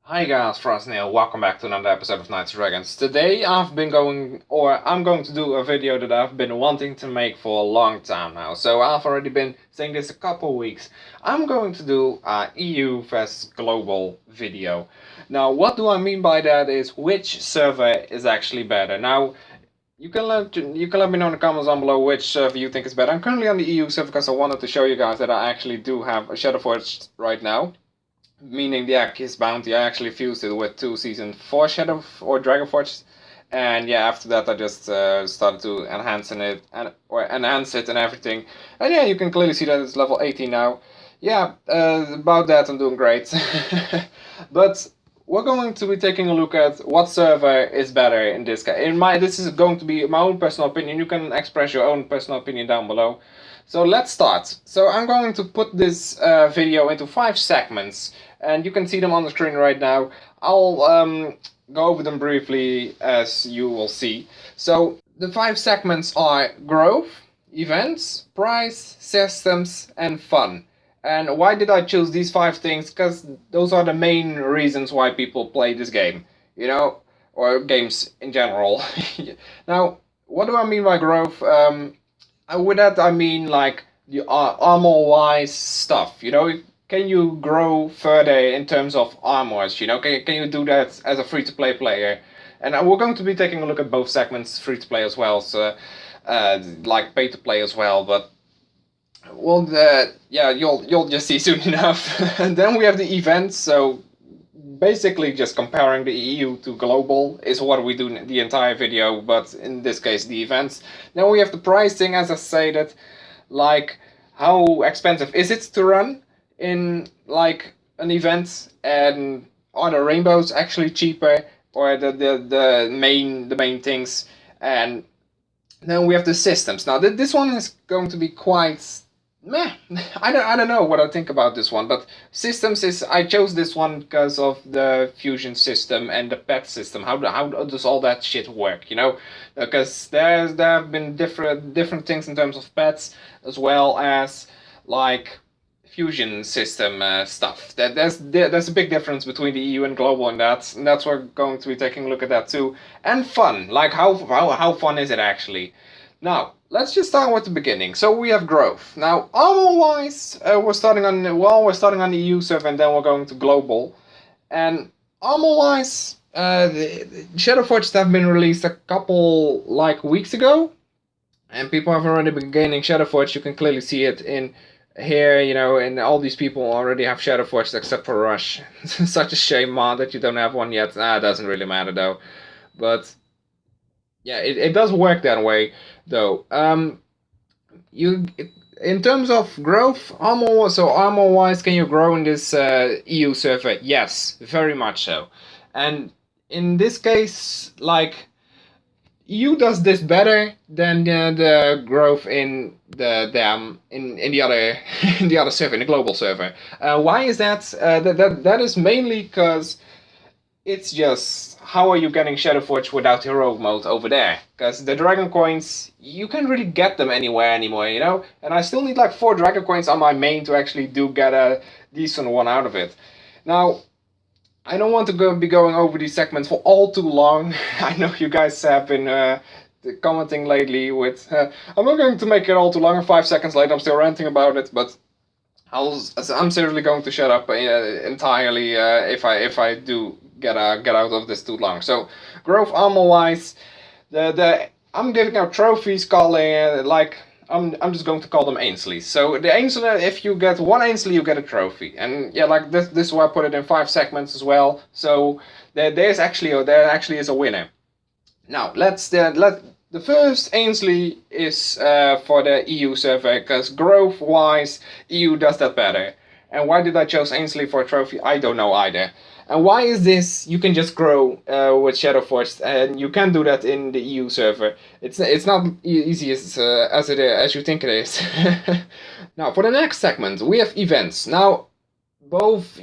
Hi guys, Frostnail, welcome back to another episode of Knights and Dragons. Today I'm going to do a video that I've been wanting to make for a long time now. So I've already been saying this a couple of weeks. I'm going to do a EU vs global video. Now what do I mean by that is which server is actually better. Now you can let me know in the comments down below which server you think is better. I'm currently on the EU server because I wanted to show you guys that I actually do have a Shadowforged right now. Meaning the Kiss Bounty, I actually fused it with 2 Season 4 Shadow or Dragonforged, and yeah, after that I just started to enhance it and everything. And yeah, you can clearly see that it's level 18 now. Yeah, about that I'm doing great. But we're going to be taking a look at what server is better in this case. This is going to be my own personal opinion. You can express your own personal opinion down below. So let's start. So I'm going to put this video into 5 segments, and you can see them on the screen right now. I'll go over them briefly as you will see. So the 5 segments are growth, events, price, systems, and fun. And why did I choose these 5 things? Because those are the main reasons why people play this game, you know, or games in general. Now, what do I mean by growth? With that I mean like the armor-wise stuff, you know. Can you grow further in terms of armors, you know? Can you do that as a free-to-play player? And we're going to be taking a look at both segments, free-to-play as well, so like pay-to-play as well, but well, yeah, you'll just see soon enough. And then we have the events, so basically just comparing the EU to global is what we do in the entire video, but in this case the events. Then we have the pricing, as I stated, like how expensive is it to run in like an event, and are the rainbows actually cheaper, or the main things. And then we have the systems. Now this one is going to be quite meh. I don't know what I think about this one, but systems is, I chose this one because of the fusion system and the pet system. How does all that shit work, you know? Because there have been different things in terms of pets, as well as like fusion system stuff. There's a big difference between the EU and global, and that's what we're going to be taking a look at that too. And fun, like how fun is it actually? Now, let's just start with the beginning. So we have growth. Now, armor-wise, we're starting on the EU server, and then we're going to global. And armor-wise, the Shadowforged have been released a couple like weeks ago, and people have already been gaining Shadowforged. You can clearly see it in here, you know, and all these people already have Shadowforged except for Rush. Such a shame, man, that you don't have one yet. It doesn't really matter though. But yeah, it does work that way, though. In terms of growth, armor-wise, can you grow in this EU server? Yes, very much so. And in this case, like, EU does this better than the growth in the other in the other server, in the global server. Why is that? That is mainly because it's just, how are you getting Shadowforged without heroic mode over there? Because the dragon coins, you can't really get them anywhere anymore, you know? And I still need like 4 dragon coins on my main to actually get a decent one out of it. Now, I don't want to be going over these segments for all too long. I know you guys have been commenting lately with, I'm not going to make it all too long, and 5 seconds later I'm still ranting about it, but I'm seriously going to shut up entirely if I do get out of this too long. So growth armor-wise, I'm giving out trophies, calling like I'm just going to call them Ainsleys. So the Ainslie, if you get 1 Ainslie, you get a trophy, and yeah, like this is why I put it in 5 segments as well. So there actually is a winner. Now the first Ainslie is for the EU server, because growth-wise, EU does that better. And why did I choose Ainslie for a trophy? I don't know either. And why is this? You can just grow with Shadowforged, and you can do that in the EU server. It's not easy as you think it is. Now, for the next segment, we have events. Now, both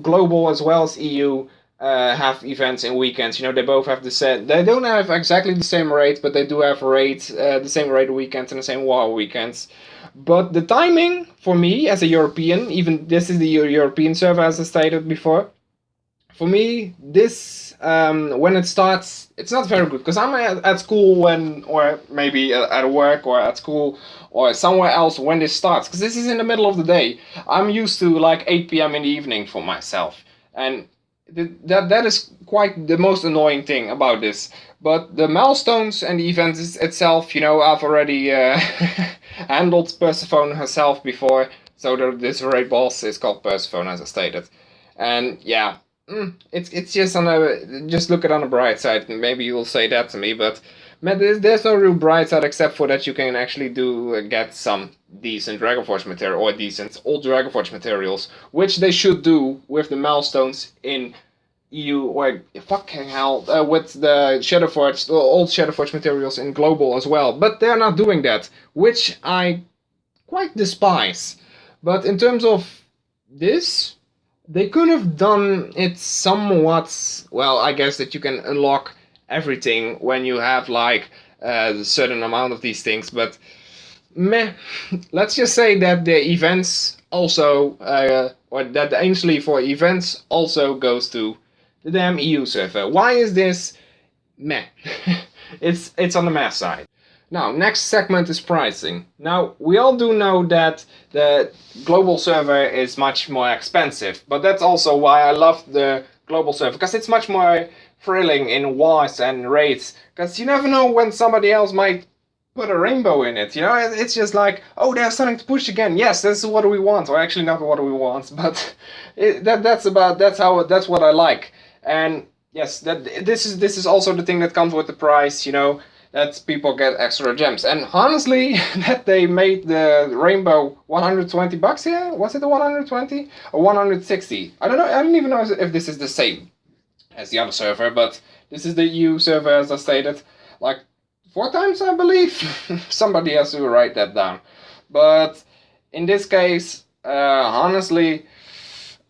global as well as EU have events in weekends. You know, they both have the same. They don't have exactly the same rate, but they do have the same rate weekends and the same war weekends. But the timing for me as a European, even this is the European server as I stated before. for me, this when it starts, it's not very good because I'm at school when, or maybe at work or at school or somewhere else when this starts, because this is in the middle of the day. I'm used to like 8 p.m. in the evening for myself, and that is quite the most annoying thing about this. But the milestones and the events itself, you know, I've already handled Persephone herself before, so this raid boss is called Persephone, as I stated. And yeah, it's just just look at it on the bright side. Maybe you'll say that to me, but man, there's no real bright side except for that you can actually get some decent Dragonforge material or decent old Dragonforge materials, which they should do with the milestones in EU or fucking hell with the Shadowforge, the old Shadowforge materials in global as well. But they're not doing that, which I quite despise. But in terms of this, they could have done it somewhat, well, I guess that you can unlock everything when you have like a certain amount of these things, but meh. Let's just say that the events also, or that the Ainsley for events also goes to the damn EU server. Why is this meh? It's on the meh side. Now, next segment is pricing. Now, we all do know that the global server is much more expensive, but that's also why I love the global server, because it's much more thrilling in wars and raids, because you never know when somebody else might put a rainbow in it, you know? It's just like, oh, they're starting to push again. Yes, this is what we want, or actually not what we want, but that's what I like. And yes, this is also the thing that comes with the price, you know, that people get extra gems. And honestly, that they made the rainbow 120 bucks here? Was it the 120 or 160? I don't know. I don't even know if this is the same as the other server, but this is the EU server, as I stated, like 4 times, I believe. Somebody has to write that down. But in this case, honestly,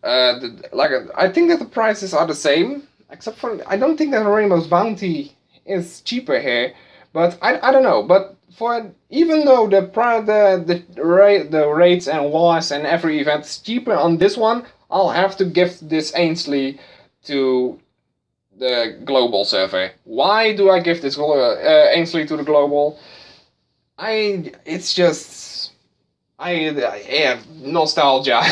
I think that the prices are the same, except for I don't think that Rainbow's Bounty is cheaper here. But I don't know. But for even though the rates and wars and every event is cheaper on this one, I'll have to give this Ainsley to the global server. Why do I give this Ainsley to the global? It's just yeah, nostalgia.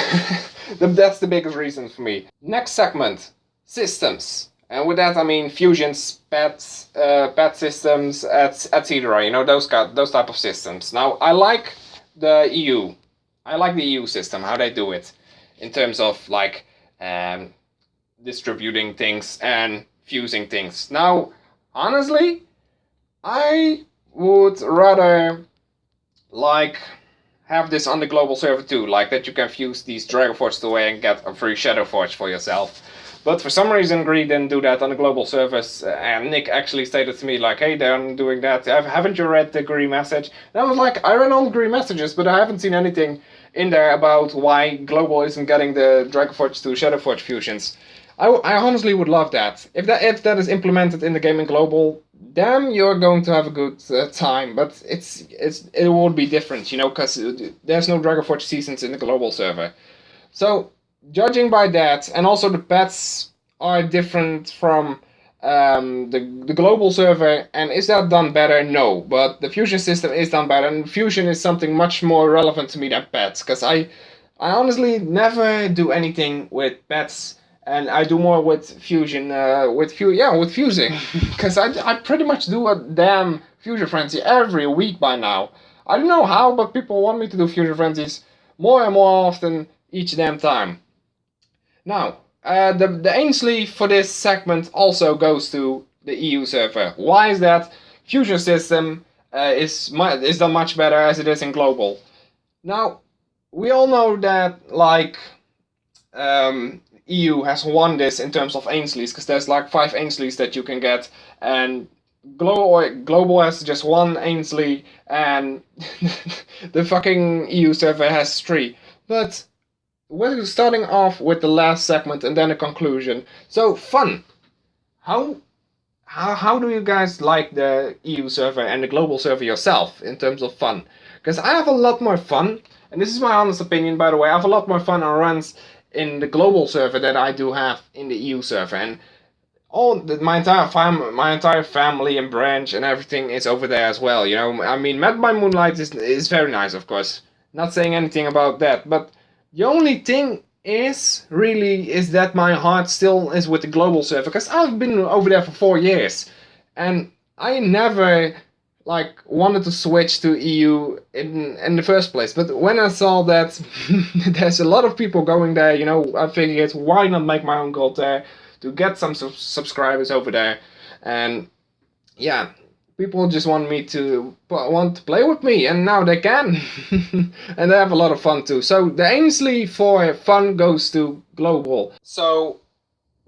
That's the biggest reason for me. Next segment, systems. And with that I mean fusions, pets, pet systems, etc. You know, those type of systems. Now I like the EU. I like the EU system, how they do it, in terms of like distributing things and fusing things. Now, honestly, I would rather like have this on the global server too, like that you can fuse these Dragonforges away and get a free Shadowforge for yourself. But for some reason Greed didn't do that on the global servers, and Nick actually stated to me like, hey, they're doing that, haven't you read the Greed message? And I was like, I read all the Greed messages, but I haven't seen anything in there about why global isn't getting the Dragonforge to Shadowforge fusions. I honestly would love that. If that is implemented in the game in global, damn, you're going to have a good time. But it will be different, you know, because there's no Dragonforge seasons in the global server. So judging by that, and also the pets are different from the global server, and is that done better? No, but the fusion system is done better, and fusion is something much more relevant to me than pets, because I honestly never do anything with pets. And I do more with fusion, with fusing, because I pretty much do a damn fusion frenzy every week by now. I don't know how, but people want me to do fusion frenzies more and more often each damn time. Now, the Ainsley for this segment also goes to the EU server. Why is that? Fusion system is done much better as it is in global. Now, we all know that like EU has won this in terms of Ainsleys, because there's like 5 Ainsleys that you can get, and global has just 1 Ainsley, and the fucking EU server has 3. But we're starting off with the last segment and then a conclusion. So fun. How do you guys like the EU server and the global server yourself in terms of fun? Because I have a lot more fun, and this is my honest opinion, by the way. I have a lot more fun on runs in the global server that I do have in the EU server, and my entire family and branch and everything is over there as well. You know, I mean, Met by Moonlight is very nice, of course. Not saying anything about that, but the only thing is that my heart still is with the global server, because I've been over there for 4 years, and I never like wanted to switch to EU in the first place. But when I saw that there's a lot of people going there, you know, I figured, why not make my own gold there to get some subscribers over there. And yeah, people just want to play with me, and now they can. And they have a lot of fun too. So the Ainsley for fun goes to global. So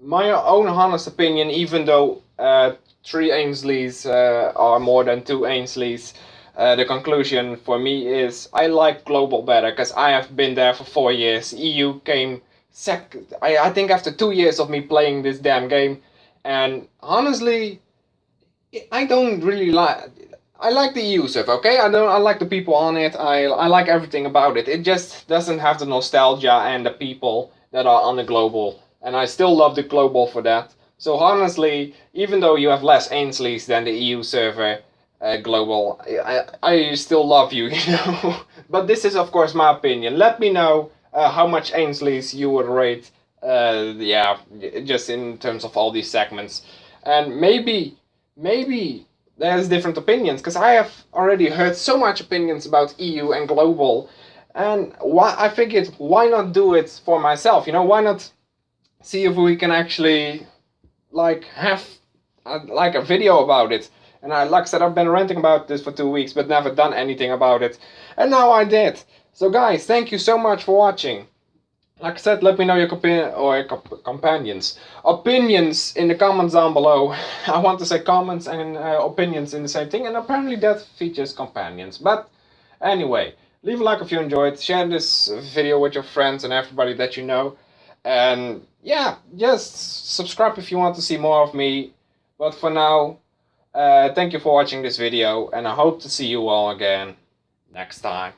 my own honest opinion, even though 3 Ainsleys are more than 2 Ainsleys, the conclusion for me is I like global better, because I have been there for 4 years. EU came second, I think, after 2 years of me playing this damn game. And honestly, I don't really I like the EU server, okay? I like the people on it. I like everything about it. It just doesn't have the nostalgia and the people that are on the global. And I still love the global for that. So honestly, even though you have less Ainsleys than the EU server global, I still love you, you know? But this is, of course, my opinion. Let me know how much Ainsleys you would rate, yeah, just in terms of all these segments. And maybe there's different opinions, because I have already heard so much opinions about EU and global. And I figured, why not do it for myself? You know, why not see if we can actually like have like a video about it. And like I said, I've been ranting about this for 2 weeks, but never done anything about it, and now I did. So guys, thank you so much for watching. Like I said, let me know your companions opinions in the comments down below. I want to say comments and opinions in the same thing, and apparently that features companions. But anyway, leave a like if you enjoyed, share this video with your friends and everybody that you know. And yeah, just subscribe if you want to see more of me. But for now, thank you for watching this video, and I hope to see you all again next time.